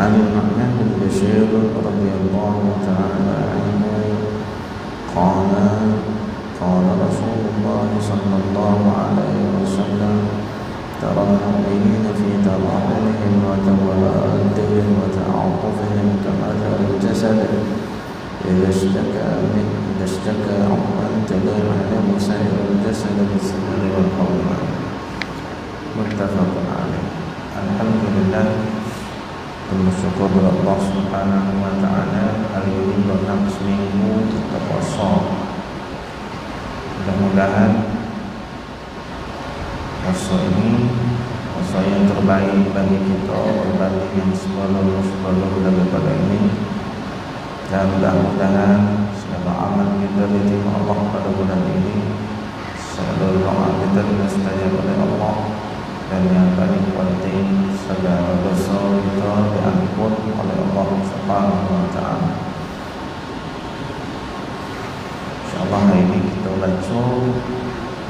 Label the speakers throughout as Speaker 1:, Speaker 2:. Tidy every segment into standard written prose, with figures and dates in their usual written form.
Speaker 1: عن النعمان بن بشير رضي الله تعالى عنه قال قال رسول الله صلى الله عليه وسلم ترى المؤمنين في تراحمهم وتوادهم وتعاطفهم كمثل الجسد إذا اشتكى عضوا تداعى له سائر الجسد بالسهر والحمى متفق عليه. Alhamdulillah, bersyukur kepada Allah Subhanahu wa taala, hari ini berhak seminggu kita puasa. Mudah-mudahan puasa ini puasa yang terbaik bagi kita berbanding yang sebelum daripada ini, dan mudah-mudahan segala amal kita diterima Allah pada bulan ini, segala doa kita dimustajab oleh Allah, dan yang paling penting segala dosa kita diampun oleh Allah Subhanahu wa taala. Insyaallah hari ini kita baca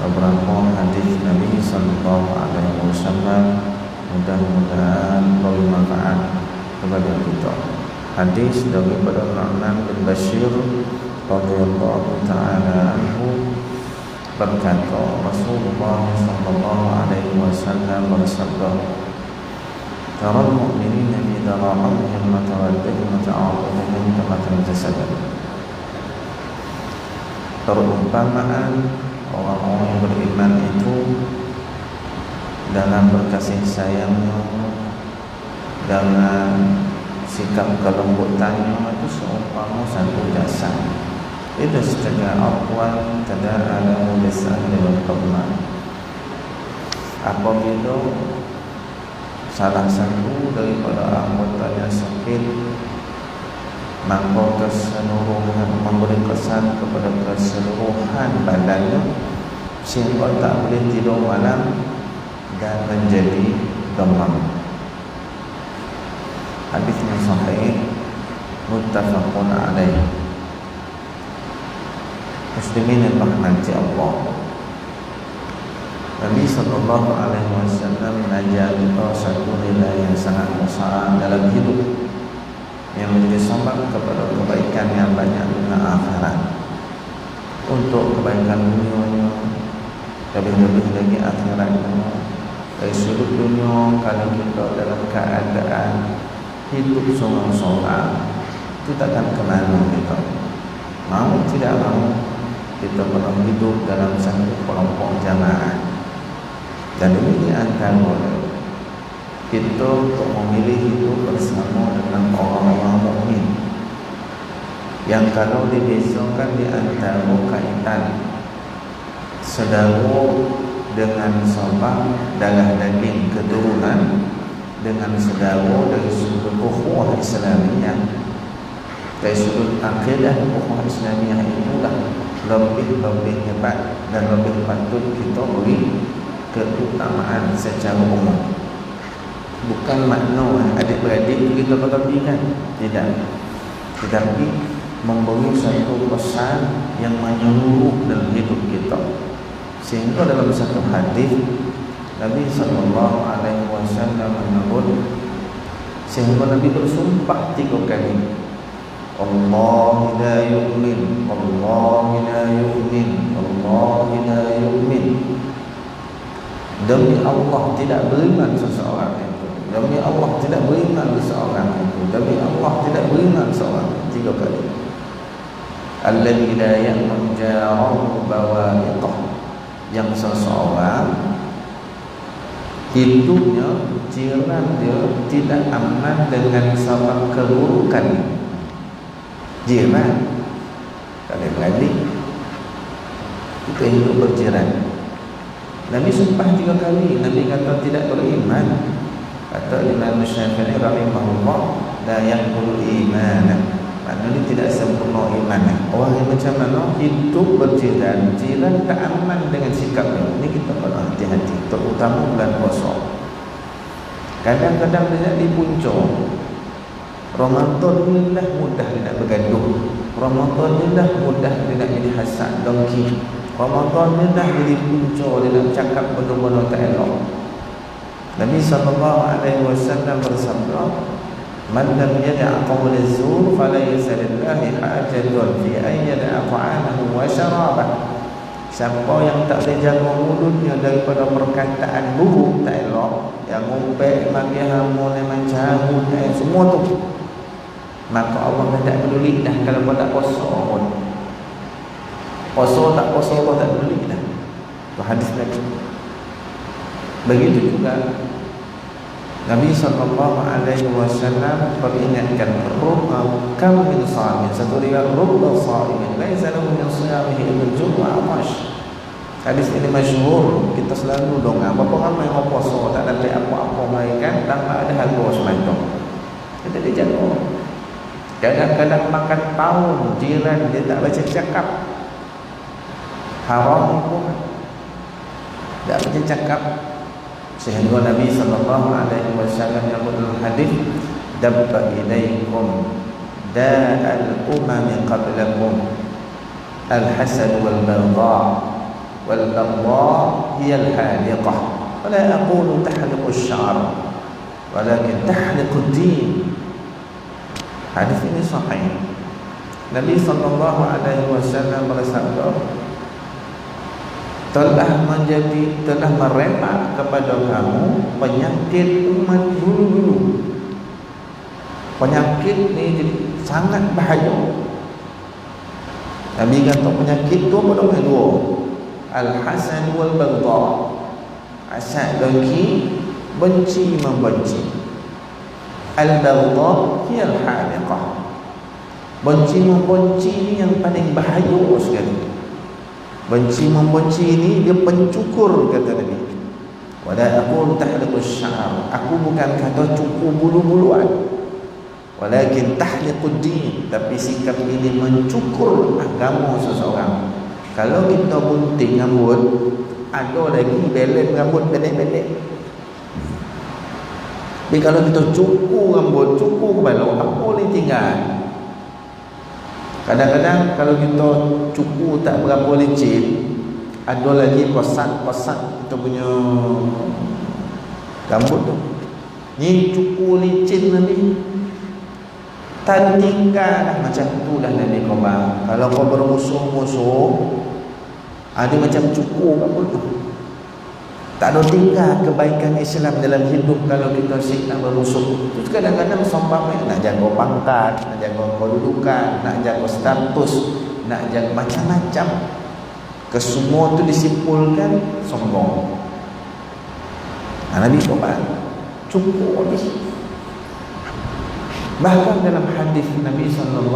Speaker 1: beberapa hadis Nabi sallallahu alaihi wasallam, mudah-mudahan bermanfaat kepada kita. Hadis daripada Nu'man bin Bashir radhiyallahu taala anhu berkata, Rasulullah sallallahu alaihi wasallam bersabda, "Taral mu'minina fi tarahumihim wa tawaddihim wa ta'atufihim kamathal jasad." Perumpamaan orang-orang yang beriman itu dalam berkasih sayangnya, dalam sikap kelembutannya itu seumpama satu jasad. Itu secara awal tidak ada mulisan dengan kemah. Apabila salah satu daripada anggotanya sakit, maka keseluruhan memberi kesan kepada keseluruhan badannya, sehingga tak boleh tidur malam dan menjadi demam. Hadisnya sahih, muttafaqun alaih. Muslimin yang dirahmati Allah, Nabi sallallahu alaihi wasallam mengajar kita satu nilai yang sangat besar dalam hidup, yang menjadi sebab kepada kebaikan yang banyak dunia akhirat. Untuk kebaikan dunia, lebih-lebih lagi akhiratnya. Dari sudut dunia, kalau kita dalam keadaan hidup seorang-seorang, itu takkan ke mana kita. Mau tidak mau, kita perlu hidup dalam satu kelompok jamaah. Dan ini antara kita untuk memilih hidup bersama dengan orang-orang mukmin, yang kalau dibezakan di antara kaitan saudara dengan sahabat darah daging keturunan dengan saudara dari sudut ukhuwah Islamiyah, dari sudut akidah ukhuwah Islamiyah itulah lebih hebat dan lebih patut kita beri keutamaan secara umum. Bukan makna adik-beradik kita berlebihan, tidak, tetapi memberi satu pesan yang menyeluruh dalam hidup kita. Sehingga dalam satu hadis Nabi sallallahu alaihi wasallam menyebut, sehingga Nabi bersumpah 3 kali, Allah la yu'min, Allah la yu'min, Allah la yu'min. Demi Allah tidak beriman seseorang itu, demi Allah tidak beriman seseorang itu, demi Allah tidak beriman seseorang. 3 kali. Alladzi la ya'man jarahu bawa'iqah, yang seseorang hidupnya, jiran dia tidak aman dengan sebab keburukan jiran. Kalau beradik kita hidup berjiran. Nabi sumpah 3 kali. Nabi kata tidak beriman. Kata Imam Syafi'i rahimahullah, la yaqul iman, maknanya tidak sempurna iman. Orang yang macam mana hidup berjiran, jiran tak aman dengan sikapnya. Ini kita perlu hati-hati, terutama bulan puasa. Kadang-kadang dia di puncak Ramadan ni dah mudah dia nak bergaduh, Ramadan ni dah mudah dia nak jadi hasad dengki, Ramadan ni dah jadi puncak dia nak cakap benda-benda tak elok. Nabi SAW bersabda, Man lam yada' qawl az-zur falaysa lillahi hajatun fi an yada'a ta'amahu wa syarabah. Siapa yang tak boleh jaga mulutnya daripada perkataan buruk tak elok, yang ngumpet, bagi hamun, mencabut, semua tu, maka Allah tak peduli dah kalau kau tak puasa pun. Puasa tak puasa Allah tak peduli dah. Tu hadis Nabi. Begitu juga Nabi SAW peringatkan kam min sa'imin, satu riwayat rubba sa'imin laisa lahu min siyamihi illa al-jum'ah amash. Hadis ini masyhur, kita selalu dengar. Berapa ramai orang puasa tak dapat apa-apa mereka, tanpa ada harga semacam. Kita dijaga. Kadang-kadang makan tahun jiran dia tak baca cakap, haram pun tak baca cakap. Sehingga Nabi SAW yang dalam hadis, dabba ilaikum da'al umami qablakum al-hasad wal-baghdha wal-baghdha hiya al-haliqah wa la aqulu tahliqu asy-sya'r walakin tahliqu ad-din. Hadis ini sahih. Nabi SAW bersabda, telah meremak kepada kamu penyakit umat dulu-dulu. Penyakit ni jadi sangat bahaya. Nabi kata penyakit tu apa nama dua? Al-hasad wal-baghdha. Hasad dengki, benci membenci. Al-baghdha hiya al-haliqah. Benci membenci ni yang paling bahaya sekali. Benci membenci ini dia pencukur, kata Nabi. Wala aqul tahliqu asy-sya'r, aku bukan kata cukur bulu-buluan, walakin tahliqu ad-din, tapi sikap ini mencukur agama seseorang. Kalau kita gunting rambut, ada lagi belen rambut pendek-pendek. Tapi kalau kita cukur rambut, cukur kepala, apa boleh tinggal? Kadang-kadang kalau kita cukur tak berapa licin, ada lagi kosak-kosak kita punya rambut tu. Ni cukur licin Nabi, tak tinggal dah macam tu dah Nabi kau bang. Kalau kau bermusuh-musuh, ada macam cukur rambut tu. Tak ada tinggal kebaikan Islam dalam hidup kalau kita nak bermusuh. Itu kadang-kadang sombong, nak jaga pangkat, nak jaga kedudukan, nak jaga status, nak jaga macam-macam. Kesemua itu disimpulkan sombong. Nabi sobat cukup habis. Bahkan dalam hadis Nabi SAW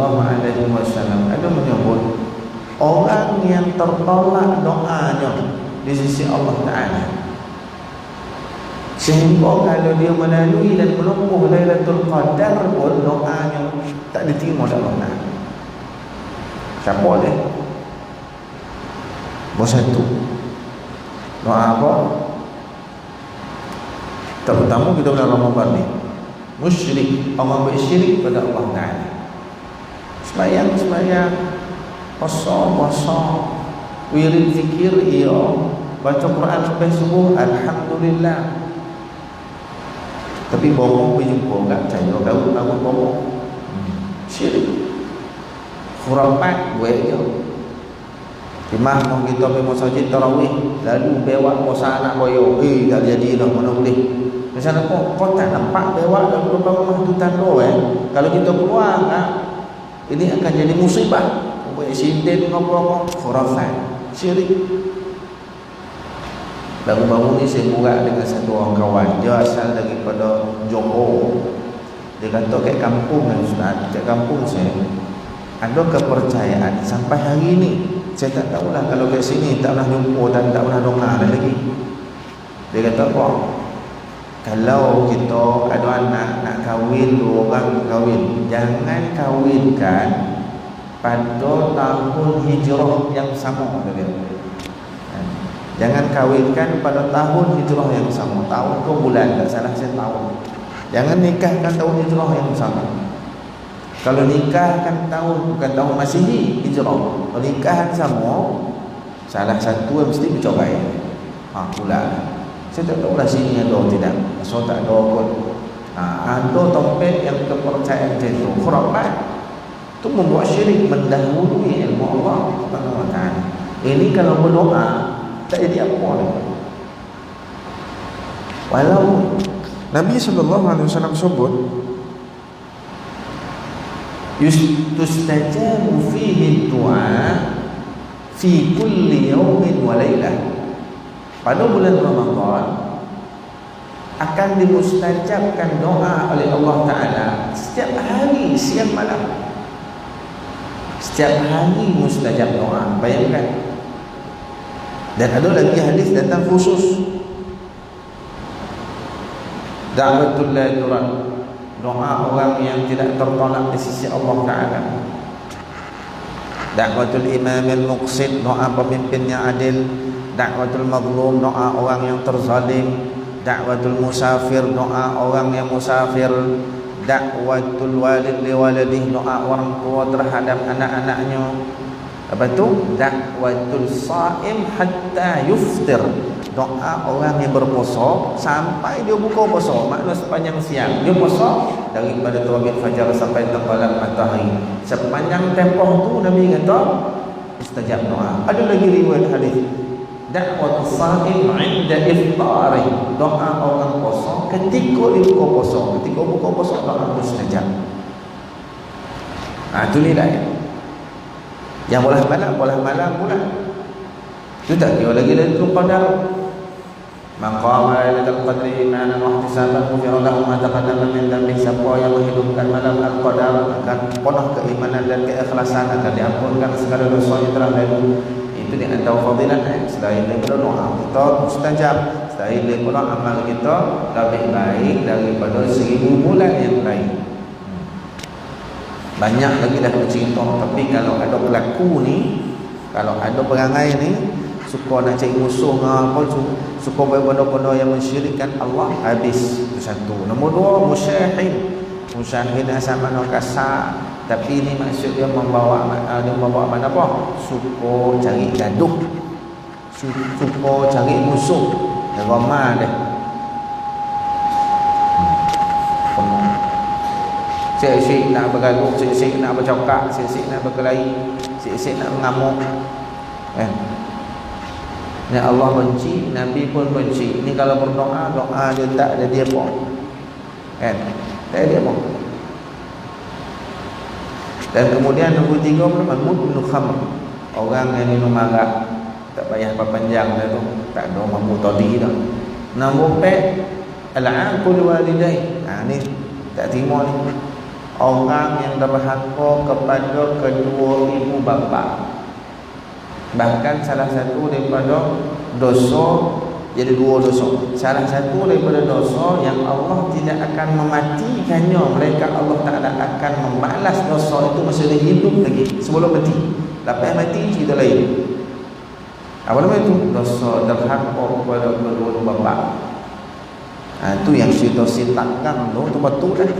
Speaker 1: ada menyebut orang yang tertolak doanya di sisi Allah Ta'ala, sehingga kalau dia melalui dan menempuh Lailatul Qadar pun doanya tak diterima oleh Allah. Siapa dia? Bersatu. Doa apa? Terutama kita bulan Ramadan ni, musyrik, orang bersyirik pada Allah Ta'ala. Sembahyang, puasa, wirid zikir, iya, baca Quran sampai subuh, alhamdulillah. Tapi bohong pun jumpa tak percaya kau bohong. Syirik. Khurafat buat je. Imam mau kita pergi masjid tarawih, lalu bewak puasa anak boyo, tak jadi dah, mana boleh. Macam kau tak nampak bewak dalam rumah tu tanda kalau kita keluar ini akan jadi musibah. Buat sinden ngomong khurafat, syirik. Baru-baru ni saya buat dengan satu orang kawan, dia asal daripada Johor. Dia kata kat kampung kan Ustaz, kat kampung saya ada kepercayaan sampai hari ni. Saya tak tahulah kalau kat sini tak pernah jumpa dan tak pernah dengar lagi. Dia kata apa? Kalau kita ada anak nak kahwin, dua orang kahwin, jangan kahwinkan pada tahun hijrah yang sama, dia. Jangan kahwinkan pada tahun hijrah yang sama. Tahun ke bulan, tak salah saya tahun. Jangan nikahkan tahun hijrah yang sama. Kalau nikahkan tahun, bukan tahun Masihi, hijrah. Kalau nikahan sama, salah satu yang mesti bercerai. Pula. Saya tak tahu lah sini ada atau tidak. So tak ada kot. Ada topik yang kepercayaan itu khurafat, itu membuat syirik, mendahului ilmu Allah Subhanahu wa taala. Ini kalau berdoa tak jadi apa ni. Walau Nabi SAW sebut yustajabu fihi du'a fi kulli yawmin wa laylah. Pada bulan Ramadan akan dimustajabkan doa oleh Allah Ta'ala setiap hari, siang malam. Setiap hari mustajab doa. Bayangkan. Dan ada lagi hadis datang khusus da'watul la turad, doa orang yang tidak tertolak di sisi Allah Ta'ala. Da'watul imam al-muqsid, doa pemimpin yang adil. Da'watul mazlum, doa orang yang terzalim. Da'watul musafir, doa orang yang musafir. Da'watul walid li waladih, doa orang tua terhadap anak-anaknya. Apa tu? Da'watul saim hatta yuftir, doa orang yang berpuasa sampai dia buka puasa, maknanya sepanjang siang dia puasa daripada terbit fajar sampai tenggelam matahari. Sepanjang tempoh tu Nabi kata istajab doa. Ada lagi riwayat hadis da'wat as-sa'im 'inda iftari, doa orang puasa ketika dia buka puasa, ketika buka puasa doa mustajab. Itu nilai. Yang bolah malam pula itu tak kira lagi Lailatul Qadar. Maqama Lailatul Qadri imanan wa ihtisaban ghufira lahu ma taqaddama min dhanbi. Siapa yang menghidupkan malam Al-Qadar akan penuh keimanan dan keikhlasan, akan diampunkan segala dosa yang telah lalu. Itu di antara fadilat. Selain daripada doa kita mustajab, selain daripada amal kita lebih baik daripada 1000 bulan yang lain. Banyak lagi dah bercerita. Tapi kalau ada pelaku ni, kalau ada perangai ni suka nak cari musuh dengan apa, suka buat benda-benda yang mensyirikkan Allah, habis. Itu satu. Nombor dua, musyahid. Musyahid sama nak kasar, tapi ini maksud dia membawa mana apa? Suka cari gaduh, suka cari musuh. Dia ramah dia. Syek-syek nak bergaduh, syek-syek nak bercakap, syek-syek nak berkelahi, syek-syek nak mengamuk. Ni Allah benci, Nabi pun benci. Ni kalau berdoa, doa dia tak ada dia pun. Tak ada dia pun. Dan kemudian nombor 3 pula mudmin khamr, orang yang minum arak. Tak payah panjang dah tu, tak ada mampu tadi dah. Nombor 4 al-aqul walidain. Ni tak terima ni. Orang yang derhaka kepada kedua ibu bapa. Bahkan salah satu daripada dosa, jadi 2 dosa. Salah satu daripada dosa yang Allah tidak akan mematikannya, melainkan Allah Ta'ala akan membalas dosa itu masa dia hidup lagi, sebelum mati. Lepas mati cerita lain. Apa nama itu? Dosa derhaka kepada kedua ibu bapa. Itu yang cerita si takkan tu betul lah.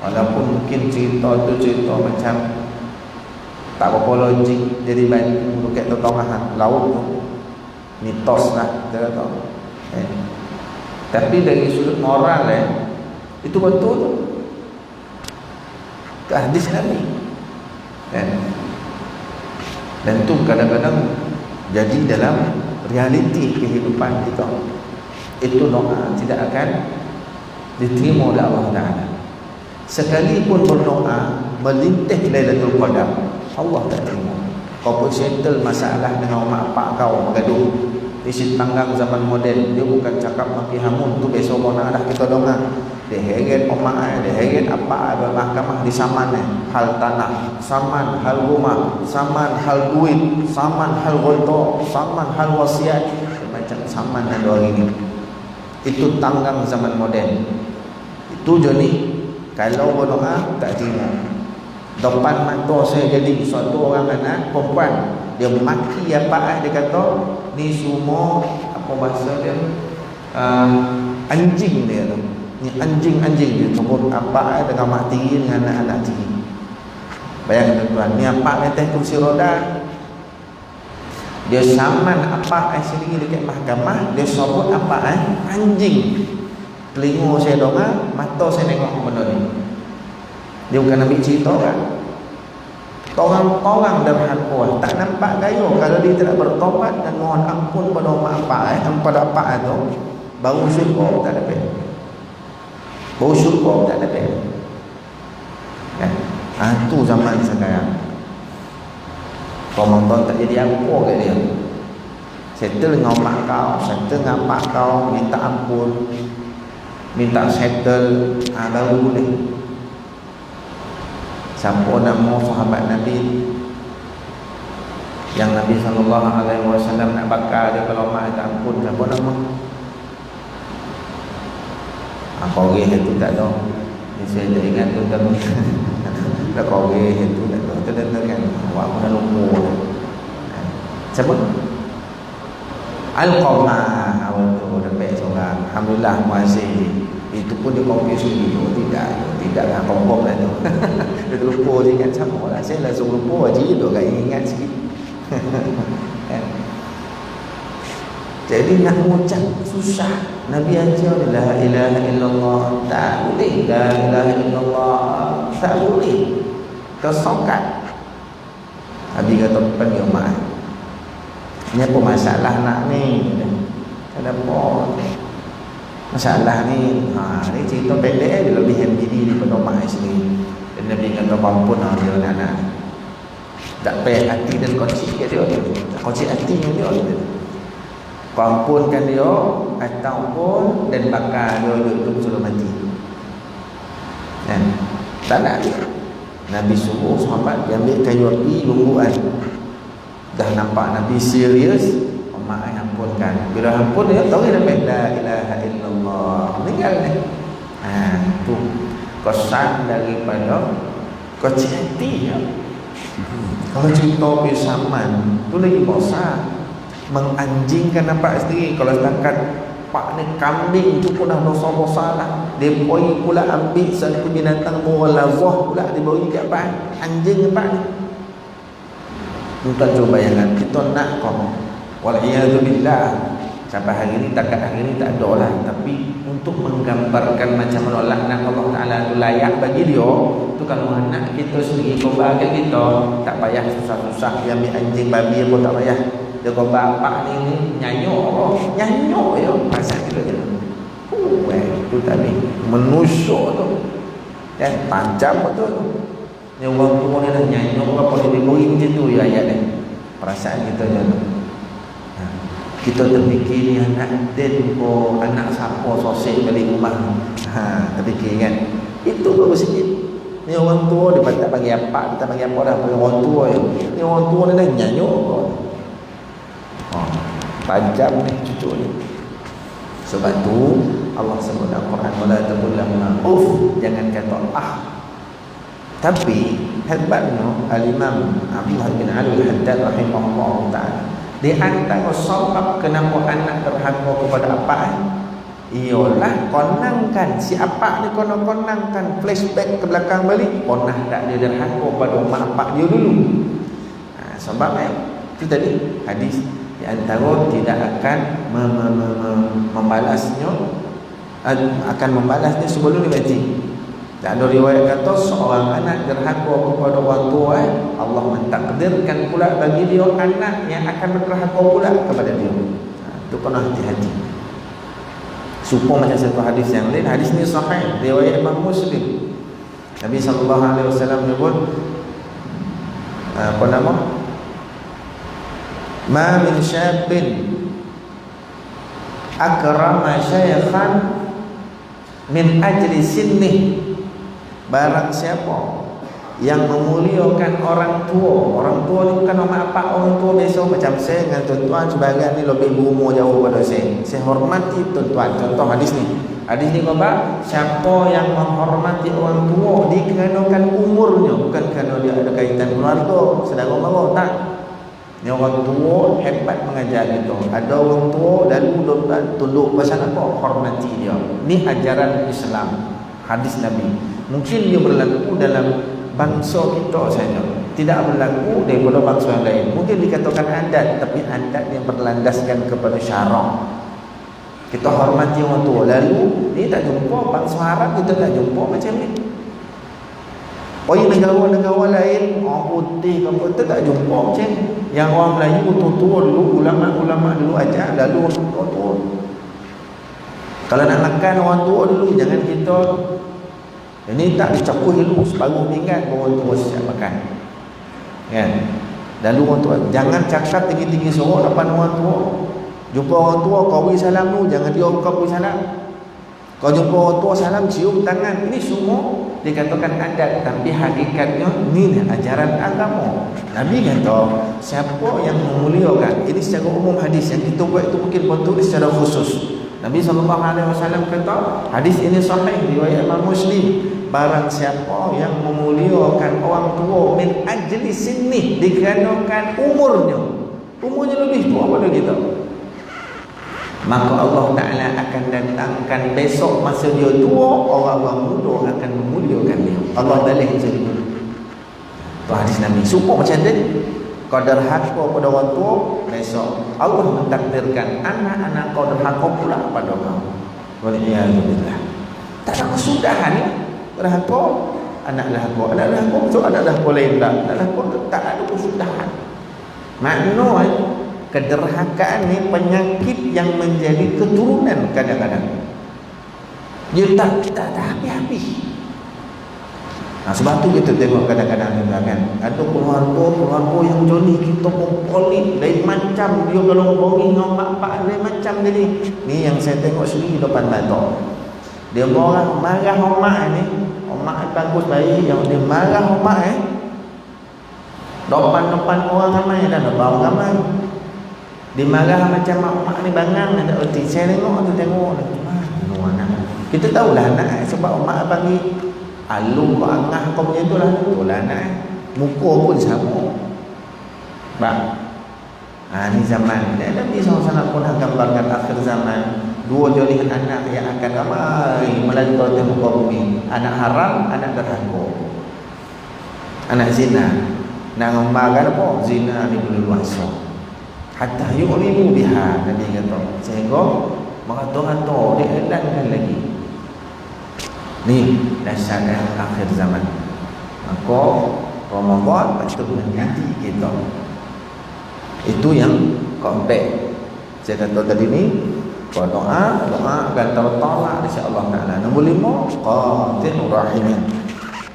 Speaker 1: Walaupun mungkin cerita tu cerita macam tak berapa logik, jadi banyak bukan totohan laut tu mitos lah dia kata. Tapi dari sudut moral itu betul tu, ke hadis Nabi. Dan tu kadang-kadang jadi dalam realiti kehidupan kita. Itu doa tidak akan diterima oleh Allah Ta'ala. Sekalipun berdoa melintih Lailatul Qadar, Allah tak terima. Kau pun settle masalah dengan mak pak kau bergaduh di situ tanggang zaman moden, dia bukan cakap maki hamun tu besok bona dah kita dengar. Dia heret omak, dia heret apa mahkamah di saman hal tanah, saman hal rumah, saman hal duit, saman hal ghulta, saman hal wasiat, macam saman ada hari ni. Itu tanggang zaman moden. Itu Joni. Kalau berdoa tak terima. Depan mata saya jadi suatu orang anak perempuan, dia maki apa dia kata ni semua apa bahasa dia anjing dia tu. Ni anjing-anjing dia sebut apa dengan mak tiri dengan anak-anak tiri. Bayangkan tuan, ni apa atas kursi roda. Dia saman apa sendiri dekat mahkamah, dia sebut apa anjing. Telinga saya dengar, mata saya tengok benda ni. Dia bukan ambil cerita kan. Orang-orang derhaka tak nampak gaya kalau dia tidak bertobat dan mohon ampun pada mak apa pada apa tu, baru syukur tak dapat. Baru syukur tak dapat. Kan? Tu zaman sekarang. Komandan tak jadi apa kat dia. Settle dengan mak kau, settle dengan pak kau, minta ampun, minta settle, baru boleh. Siapa nama sahabat Nabi yang Nabi SAW nak bakar dia kalau mak minta ampun, siapa nama? Koreh itu tak tahu. Saya tak ingat tu tak tahu. Dah koreh itu tak tahu. Terdengar kan awak pun dah lupa. Siapa? Al-Qamah. Awak tu dapat seorang. Alhamdulillah muazzin. Itu pun dia kopi sendiri. Tidak lah kompom lah tu. Dia lupa je ingat sama lah. Saya langsung lupa je tu kan ingat sikit. Kan? Jadi nak mengucap susah. Nabi ajar la ilaha illallah tak boleh, la ilaha illallah tak boleh. Tersokat. Nabi kata panggil mak. Ni apa masalah nak ni? Ada apa? Masalah ni, ni cerita pendek dia lebih MGD daripada mak sendiri. Dan Nabi kata ampun dia anak. Tak payah hati dan kocik dia. Kocik hati dia. Ampunkan dia ataupun dan bakar dia hidup sudah mati. Kan? Tak nak dia. Nabi suruh sahabat dia ambil kayu api bumbuan. Dah nampak Nabi serius, mak ampunkan. Bila ampun dia tahu dia dapat la ilaha illallah. Meninggal ni. Tu kesan daripada kecil hati ya. Kalau cerita besaman tu lagi besar. Menganjingkan nampak sendiri. Kalau setakat pak ni kambing tu pun dah dosa besar lah. Dia pergi pula ambil satu binatang mughallazah pula dia bagi kat pak anjing pak ni. Tuan cuba bayangkan kita nak kau wal'iyadzubillah sampai hari ni takat hari ni tak ada lah, tapi untuk menggambarkan macam mana laknat Allah Ta'ala tu layak bagi dia tu. Kalau anak kita sendiri kau bagi kita tak payah susah-susah dia ambil anjing babi pun tak payah. Dia kau bapak ni nyanyuk ya pasal kita je. Tu tadi menusuk tu dan tajam betul tu. Ni orang tua ni dah nyanyuk apa dia beri macam tu ya ayat ni. Perasaan kita je tu. Kita terfikir ni anak den ko anak siapa sosek balik rumah. Terfikir kan. Itu baru sikit. Ni orang tua dia tak bagi apa, kita bagi apa dah bagi orang tua je. Ni orang tua ni dah nyanyuk. Tajam ni cucu ni. Sebab tu Allah sebut dalam Quran wala taqul lahum jangan kata Tapi hebatnya Al-Imam Abdullah bin Ali Al-Haddad rahimahullah ta'ala, di antara sebab kenapa anak derhaka kepada apa ialah konangkan si apa ni konang-konangkan flashback ke belakang balik pernah tak dia derhaka pada mak apa dia dulu. Sebab itu tadi hadis di antara tidak akan membalasnya, akan membalasnya sebelum dia mati. Tak ada riwayat kata seorang anak derhaka kepada orang tua, Allah mentakdirkan pula bagi dia anak yang akan berderhaka pula kepada dia. Itu kena hati-hati. Supaya macam satu hadis yang lain, hadis ni sahih riwayat Imam Muslim. Nabi SAW menyebut apa nama? Ma min syabin akrama syaykhan min ajli sinnih. Barang siapa yang memuliakan orang tua ni bukan nama apa orang tua biasa macam saya dengan tuan-tuan sebagian ni lebih berumur jauh pada saya hormati tuan-tuan. Contoh hadis ni kata siapa yang menghormati orang tua dikarenakan umurnya, bukan kerana dia ada kaitan keluarga saudara mara, tak. Ni orang tua hebat mengajar kita. Ada orang tua lalu tunduk pasal apa? Hormati dia. Ni ajaran Islam, hadis Nabi. Mungkin dia berlaku dalam bangsa kita saja, tidak berlaku daripada bangsa yang lain. Mungkin dikatakan adat, tapi adat yang berlandaskan kepada syarak. Kita hormati orang tua. Lalu ni tak jumpa bangsa Arab, kita tak jumpa macam ni. Pergi negara-negara lain, orang putih ke apa, kita tak jumpa macam ni. Yang orang Melayu tua-tua dulu, ulama-ulama dulu ajar, lalu orang tua-tua. Kalau nak makan orang tua dulu, jangan kita ini tak dicakuh dulu, separuh pinggan orang tua siap makan. Kan? Lalu orang tua, jangan cakap tinggi-tinggi suara depan orang tua. Jumpa orang tua, kau beri salam dulu, jangan dia buka beri salam. Kau jumpa orang tua, salam, cium tangan. Ini semua dikatakan adat, tapi hakikatnya ni ajaran agama. Nabi kata, siapa yang memuliakan, ini secara umum hadis yang kita buat itu mungkin betul secara khusus. Nabi SAW kata, hadis ini sahih riwayat Imam Muslim, barang siapa yang memuliakan orang tua min ajli sinni, dikarenakan umurnya lebih tua pada kita, maka Allah Ta'ala akan datangkan besok masa dia tua, orang-orang muda akan memuliakan dia. Allah balik macam itu. Itu hadis Nabi. Supaya macam tu, kau derhaka pada orang tua, besok Allah mentakdirkan anak-anak kau derhaka pula pada kau. Waliyahulillah. Tak ada kesudahan ya. Derhaka, anak derhaka, so anak derhaka lain tak. Anak derhaka tak ada kesudahan. Makna kederhakaan ni penyakit yang menjadi keturunan kadang-kadang. Dia tak habis-habis. Sebab tu kita tengok kadang-kadang kan, ada keluarga yang joli kita kompolit lain macam, dia kalau bohong dengan mak-mak lain macam dia ni. Ni yang saya tengok sendiri depan mata. Dia marah mak ni, mak bagus baik, yang dia marah mak depan orang ramai dan depan ramai. Dia marah macam mak ni bangang, tak erti. Saya tengok. Kita tahulah anak sebab mak panggil alung kau angah kau punya itulah anak muka pun sama. Ni zaman Nabi SAW pun gambarkan akhir zaman, dua jenis anak yang akan ramai melantau di muka bumi. Anak haram, anak derhaka, anak zina. Nak ngomongkan apa? Zina ni berluasa hatta yu'limu biha, Nabi kata, sehingga merata-rata dielankan lagi. Ni dahsyat akhir zaman. Maka Ramadan patut menghati kita. Itu yang keempat. Saya kata tadi ni, kau doa akan tertolak insya-Allah Taala. Nombor 5, qatil rahimin.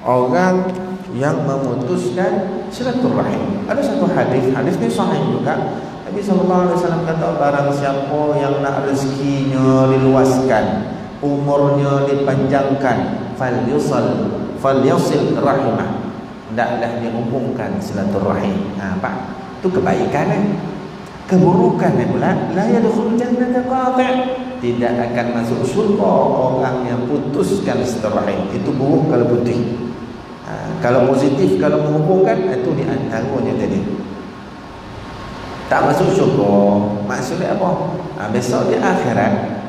Speaker 1: Orang yang memutuskan silaturahim. Ada satu hadis ni sahih juga. Nabi SAW kata, barang siapa yang nak rezekinya diluaskan, umurnya dipanjangkan, falyasil rahimah, hendaklah dihubungkan silaturahim. Apa? Itu kebaikan keburukan pula, la yadkhul jannata qati', tidak akan masuk syurga orang yang putuskan silaturahim. Itu buruk kalau putih. Kalau positif, kalau menghubungkan, itu di antaranya tadi. Tak masuk syurga, maksudnya apa? Besok di akhirat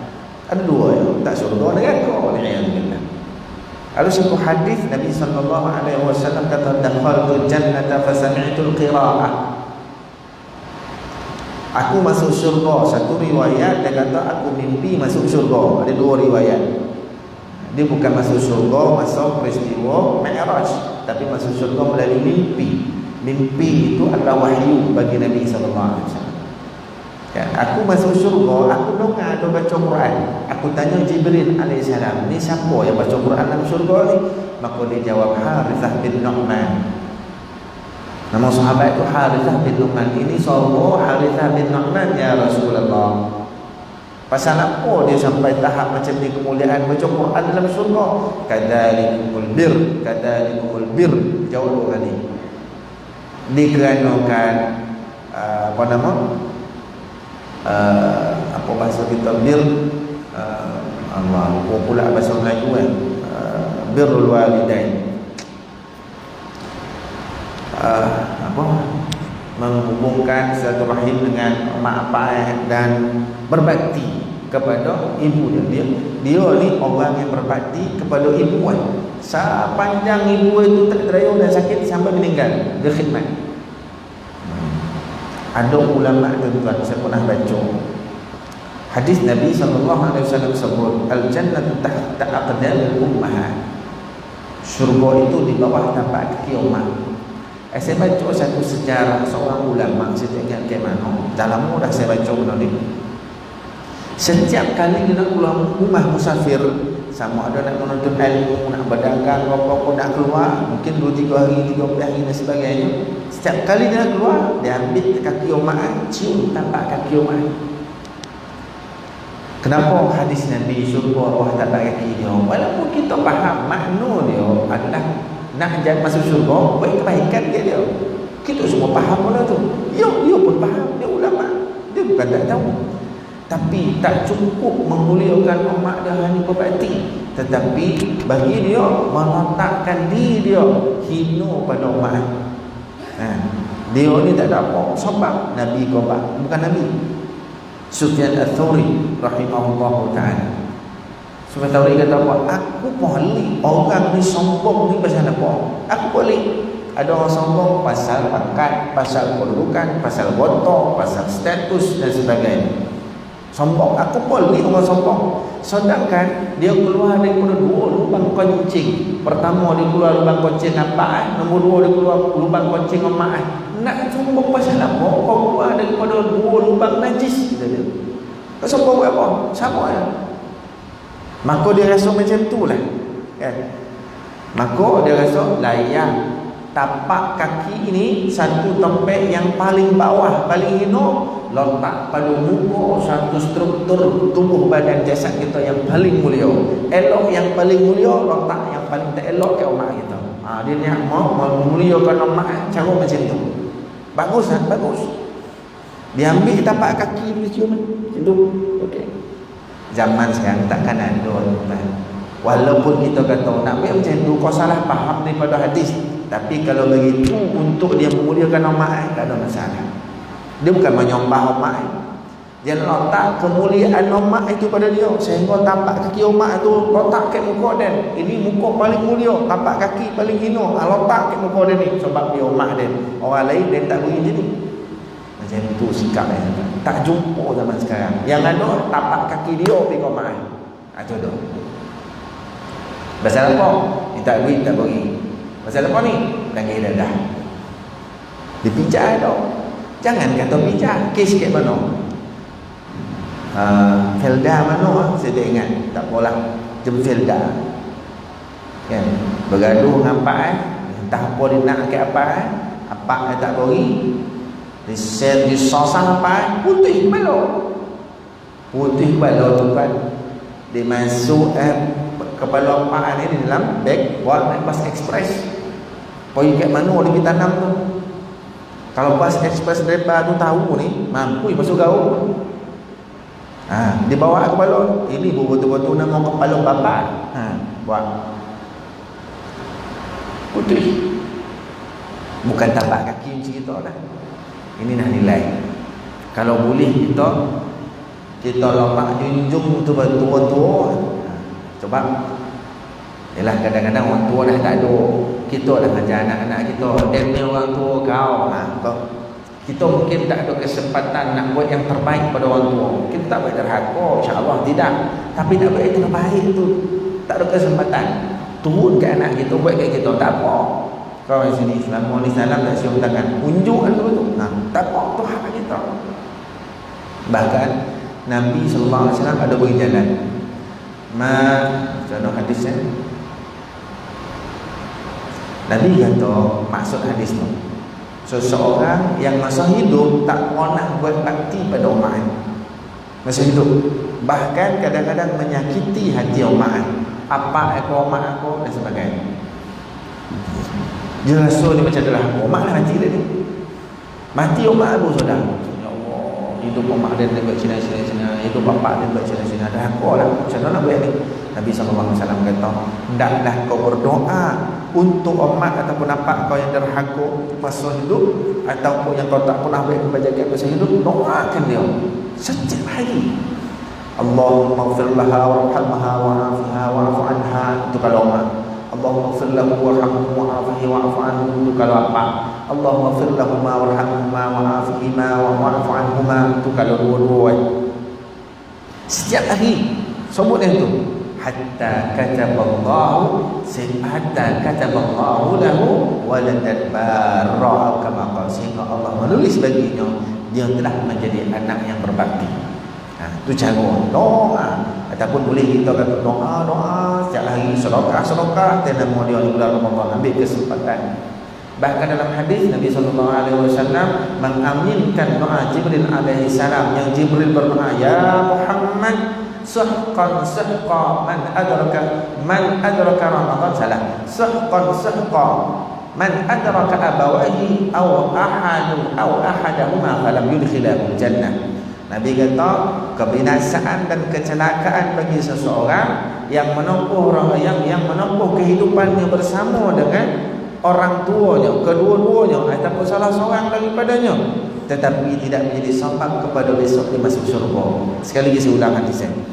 Speaker 1: ada dua ya, tak syurga neraka. Alhamdulillah. Ada satu hadis Nabi SAW kata, dakhaltul jannata fasami'tul qira'ah. Aku masuk syurga. Satu riwayat dia kata aku mimpi masuk syurga. Ada dua riwayat. Dia bukan masuk syurga masuk peristiwa Mi'raj, tapi masuk syurga melalui mimpi. Mimpi itu adalah wahyu bagi Nabi SAW. Kan? Aku masuk syurga, aku dengar dia baca Quran. Aku tanya Jibril AS, ni siapa yang baca Quran dalam syurga ni? Maka dia jawab, Harithah bin Nu'man. Nama sahabat itu Harithah bin Nu'man. Ini sahabat Harithah bin Nu'man, ya Rasulullah. Pasal apa dia sampai tahap macam ni kemuliaan baca Quran dalam syurga? Kadzalikul bir, jawab dua kali. Dikarenakan apa bahasa kita bir, Allah lupa pula bahasa Melayu birrul walidain, menghubungkan silaturahim dengan mak ayah dan berbakti kepada ibu dia ni orang yang berbakti kepada ibu sepanjang ibu itu terderaya dan sakit sampai meninggal, dia khidmat. Ada ulama tuan-tuan, saya pernah baca Hadis Nabi SAW sebut al-jannatu tahta aqdamil ummahat. Syurga itu di bawah tapak kaki umat. Saya baca satu sejarah seorang ulama, saya ingat ke mana. Dalam dah saya baca benda ni. Setiap kali dia nak keluar rumah musafir, sama ada nak menuntut ilmu, nak berdagang, apa-apa nak keluar, mungkin 2-3 hari, 30 hari dan sebagainya. Setiap kali dia nak keluar, dia ambil kaki umat, cium tapak kaki umat. Kenapa hadis Nabi syurga bawah tapak kaki dia? Walaupun kita faham makna dia adalah nak jadi masuk syurga, baik kebaikan dia. Kita semua faham benda tu. Dia pun faham, dia ulama. Dia bukan tak tahu. Tapi tak cukup memuliakan umat dia hanya berbakti, tetapi bagi dia meletakkan diri dia hina pada umat. Dia ni tak ada apa sebab Nabi khabar, bukan Nabi. Sufyan Ats-Tsauri rahimahullahu ta'ala, Sufyan Ats-Tsauri kata apa? Aku boleh orang ni sombong ni pasal apa? Aku boleh. Ada orang sombong pasal pangkat, pasal kedudukan, pasal watak, pasal status dan sebagainya. Sombong, aku boleh orang sombong. Sedangkan dia keluar daripada 2 lubang kencing. Pertama dia keluar lubang kencing nampak, nombor 2 dia keluar lubang kencing emak. Nak sombong pasal apa? Kau keluar daripada 2 lubang najis. Kau sombong buat apa? Sama ya. Maka dia rasa macam tu lah, kan? Maka dia rasa layak tapak kaki ini satu tempat yang paling bawah, paling hina, letak pada muka satu struktur tubuh badan jasad kita yang paling mulia. Elok yang paling mulia, letak yang paling tak elok ke umat kita. Dia ni mau memuliakan umat cara macam tu. Bagus kan? Bagus. Dia ambil tapak kaki dia cium macam tu. Okey. Zaman sekarang takkan ada tuan. Walaupun kita kata nak buat macam tu, kau salah faham daripada hadis. Tapi kalau begitu untuk dia memuliakan umat, tak ada masalah. Dia bukan menyembah umat. Dia letak kemuliaan umat itu pada dia, sehingga tapak kaki umat tu letak kat muka dia. Ini muka paling mulia, tapak kaki paling hina, letak kat muka dia ni sebab dia umat dia. Orang lain dia tak boleh jadi. Macam tu sikap dia. Tak jumpa zaman sekarang. Yang ada tapak kaki dia pergi umat. Itu tu. Pasal apa? Dia tak beri, tak beri. Pasal apa ni? Tanggih dadah. Dipijak tau. Jangan kata pijak. Kes kat mana? Felda mana? Saya tak ingat. Tak apalah. Jem Felda. Kan? Bergaduh dengan apa entah apa dia nak ke apa apa dia tak beri. Di sosah apa putih balok. Putih balok tu kan. Dia masuk kepala pak ni di dalam beg buat naik bas ekspres. Pergi kat mana dia pergi tanam tu. Kalau bas ekspres daripada tu tahu ni mampu masuk gaul. Dia bawa kepala. Ini betul-betul nama kepala bapa. Buat putih. Bukan tapak kaki macam kita dah. Ini nak nilai. Kalau boleh kita lepak junjung tu tua-tua. Sebab yalah kadang-kadang orang tua dah tak ada. Kita dah ajar anak-anak kita, dia ni orang tua kau. Kita mungkin tak ada kesempatan nak buat yang terbaik pada orang tua. Kita tak boleh derhaka, insya-Allah tidak. Tapi nak buat yang terbaik tu tak ada kesempatan. Turun ke anak kita, buat kat kita tak apa. Kau di sini selama ni salam tak cium tangan. Unjuk kan tu. Tak apa, tu hak kita. Bahkan Nabi sallallahu alaihi wasallam ada bagi jalan. Contoh hadisnya Nabi kata maksud hadis tu, seseorang yang masa hidup tak pernah buat bakti pada umat masa hidup, bahkan kadang-kadang menyakiti hati umat, apa aku umat aku dan sebagainya. Dia rasa dia macam adalah umat lah mati dia ni, mati umat aku sudah. Hidup umat dia buat cina-cina, hidup bapak dia buat cina-cina, dah aku lah macam mana nak buat ni. Nabi SAW kata, hendaklah kau berdoa untuk umat ataupun apa kau yang derhaka masa hidup ataupun yang kau tak pernah buat kebajikan masa hidup, doakan dia setiap hari. Allahumma ighfir laha warhamha wa'afiha wa'fu anha, itu kalau umat. Allahumma ighfir lahu warhamhu wa'afihi wa'fu anhu, itu kalau apa. Allahumma ighfir lahuma warhamhuma wa'afihima wa'fu anhuma, itu kalau dua-dua. Setiap hari sebut yang tu. Hatta kataballahu lahu waladan barra kama qala, sehingga Allah menulis baginya dia telah menjadi anak yang berbakti. Itu cara doa. Ataupun boleh kita kata doa setiap hari, sedekah nama dia di bulan Ramadan, ambil kesempatan. Bahkan dalam hadis Nabi SAW mengaminkan doa Jibril alaihi salam, yang Jibril berdoa, ya Muhammad sahqan man adraka Ramadan, salah, sahqan man adraka abawahi aw ahadahuma falam yudkhilahul jannah. Nabi kata kebinasaan dan kecelakaan bagi seseorang yang menempuh kehidupannya bersama dengan orang tuanya, kedua-duanya ataupun salah seorang daripadanya, tetapi tidak menjadi sebab kepada besok dia masuk syurga. Sekali lagi saya ulang hadis ini.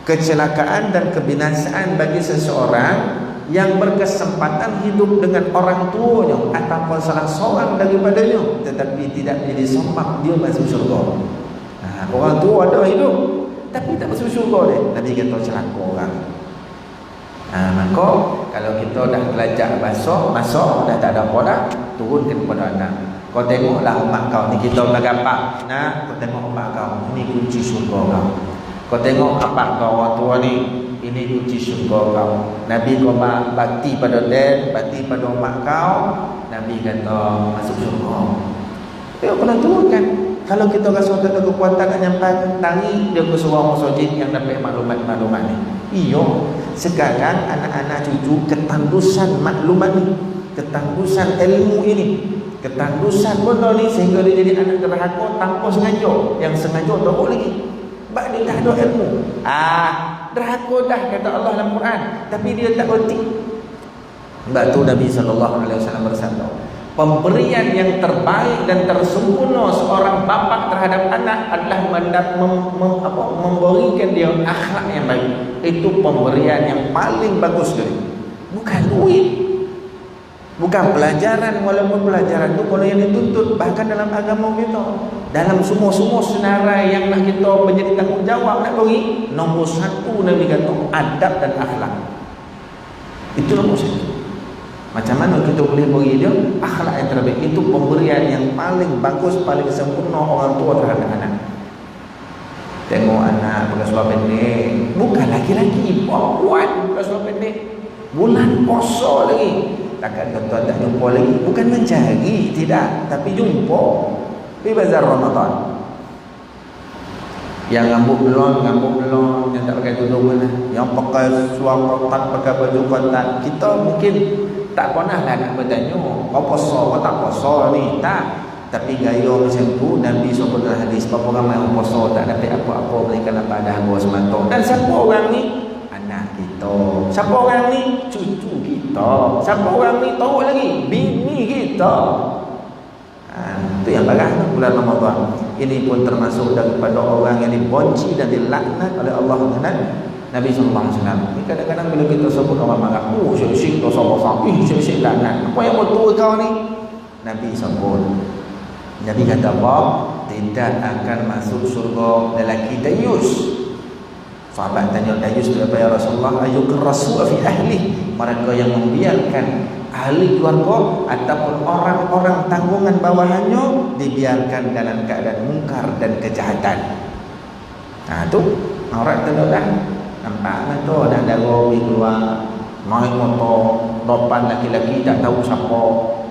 Speaker 1: Kecelakaan dan kebinasaan bagi seseorang yang berkesempatan hidup dengan orang tuanya ataupun salah seorang daripadanya, tetapi tidak menjadi sebab dia masuk syurga. Orang tua ada hidup tapi tak masuk syurga dia. Nabi kata celaka orang. Maka kalau kita dah belajar masak dah tak ada apa dah, turunkan kepada anak. Kau tengoklah mak kau ni, kita bergapak. Nah, kau tengok mak kau, ini kunci syurga kau. Kau tengok apa kau orang tua ni, ini kunci syurga kau. Nabi kau bakti pada dad, bakti pada mak kau, Nabi kata masuk syurga. Dia kena turunkan. Kalau kita rasa ada kekuatan yang tangi, dia kesuruh masjid yang dapat maklumat-maklumat ni. Iyo, sekarang anak-anak cucu ketandusan maklumat ni, ketandusan ilmu ini, ketandusan benda ni, sehingga dia jadi anak derhaka tanpa sengaja. Yang sengaja tak lagi, sebab dia dah ada ilmu. Derhaka dah kata Allah dalam Quran, tapi dia tak berhenti. Sebab tu Nabi SAW bersabda, pemberian yang terbaik dan tersempurna seorang bapa terhadap anak adalah memberikan dia akhlak yang baik. Itu pemberian yang paling bagus sekali. Bukan duit, bukan pelajaran, walaupun pelajaran itu kalau yang dituntut. Bahkan dalam agama kita, dalam semua senarai yang nak kita menjadi tanggungjawab nak beri, nombor satu Nabi kata adab dan akhlak. Itu nombor satu. Macam mana kita boleh beri dia akhlak yang terbaik? Itu pemberian yang paling bagus, paling sempurna orang tua terhadap anak. Tengok anak pakai seluar pendek, bukan laki-laki, perempuan pakai seluar pendek, bulan puasa lagi, takkan kata tak jumpa lagi. Bukan mencari, tidak, tapi jumpa di bazar Ramadan. Yang rambut blond, yang tak pakai tudung mana, yang pakai seluar kotak, pakai baju kotak. Kita mungkin tak pernah lah nak bertanya kau puasa, kau tak puasa ni, tak. Tapi gaya macam tu Nabi SAW dalam hadis, berapa ramai orang puasa tak dapat apa-apa melainkan apa dah gua semata. Dan siapa orang ni? Anak kita. Siapa orang ni? Cucu kita. Siapa orang ni? Tahu lagi, bini kita. Itu yang bagus bulan Ramadan. Ini pun termasuk daripada orang yang dibenci dan dilaknat oleh Allah Taala. Nabi SAW. Kadang-kadang bila kita sebut orang marah, syik-syik dosa besar, syik-syik laknat, apa yang betul kau ni? Nabi sebut, Nabi kata apa? Tidak akan masuk surga lelaki dayus. Sahabat tanya dayus itu apa ya Rasulullah? Ayyukur rasul fi ahli, mereka yang membiarkan ahli keluarga ataupun orang-orang tanggungan bawahannya dibiarkan dalam keadaan mungkar dan kejahatan. Tu orang tu dah nampak tu dah darah keluar, naik motor depan laki-laki tak tahu siapa,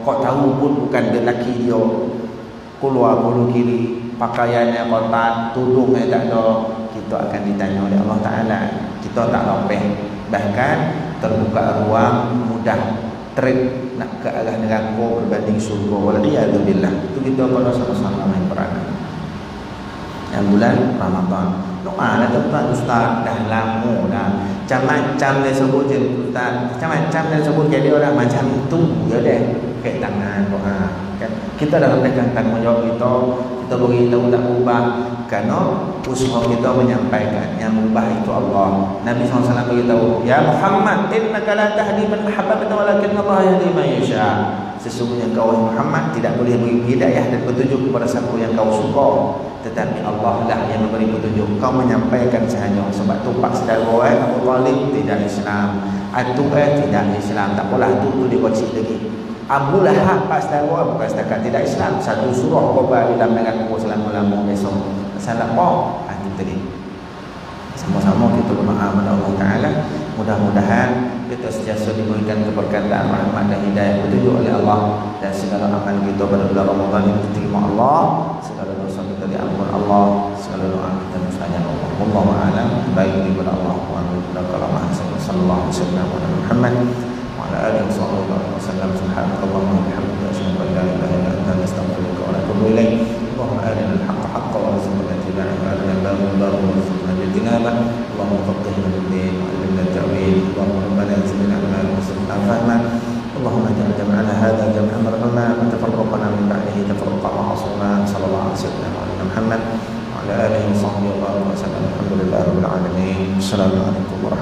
Speaker 1: kau tahu pun bukan lelaki dia, keluar bulu kiri, pakaiannya kotak, tudungnya tak ada. Kita akan ditanya oleh Allah Ta'ala. Kita tak lopeh, bahkan terbuka ruang mudah trip nak ke arah neraka berbanding surga. Waliyadzubillah. Itu kita kalau sama-sama main peranan yang bulan Ramadan. Doa lah tuan ustaz, dah lama dah macam-macam dia sebut je ustaz, macam-macam dia sebut jadi orang macam tu ya deh, pakai tangan doa kan. Kita dalam pegang tanggungjawab kita beri tahu tak ubah, kerana usaha kita menyampaikan yang ubah itu Allah. Nabi SAW beritahu, ya Muhammad innaka la tahdi man ahbabta walakin Allah yahdi man yasha. sesungguhnya kau Muhammad tidak boleh beri hidayah dan petunjuk kepada siapa yang kau suka, tetapi Allah lah yang memberi petunjuk. Kau menyampaikan sahaja. Sebab tu pak saudara Abu Talib tidak Islam, Atu tidak Islam. Tak apalah tu dikocik lagi. Abu Lahab pak saudara bukan setakat tidak Islam, satu surah khabar dalam neraka selama-lamanya besok. Salah apa? Itu tadi. Sama-sama kita berdoa kepada Allah Taala, mudah-mudahan kita sentiasa diberikan keberkataan, rahmat dan hidayah petunjuk oleh Allah, dan segala amal kita pada bulan Ramadan ini diterima Allah, segala dosa kita diampun Allah, segala doa kita mustajab Allah. Wallahu a'lam. Baik daripada Allah wa sallallahu alaihi wasallam wa Muhammad wa ala alihi wasallam. Subhanakallahumma wa bihamdika asyhadu an la ilaha illa anta astaghfiruka wa atubu ilaik. اللهم أرنا الحق حقا وارزقنا اتباعه وأرنا الباطل باطلا وارزقنا اجتنابه. اللهم فقهنا في الدين وعلمنا التأويل. اللهم ربنا زدنا علما وارزقنا فهما. اللهم اجعل جمعنا هذا جمعا مرحوما وتفرقنا من بعده تفرقا معصوما. صلى الله على سيدنا محمد وعلى آله وصحبه وسلم. الحمد لله رب العالمين. السلام عليكم ورحمة الله.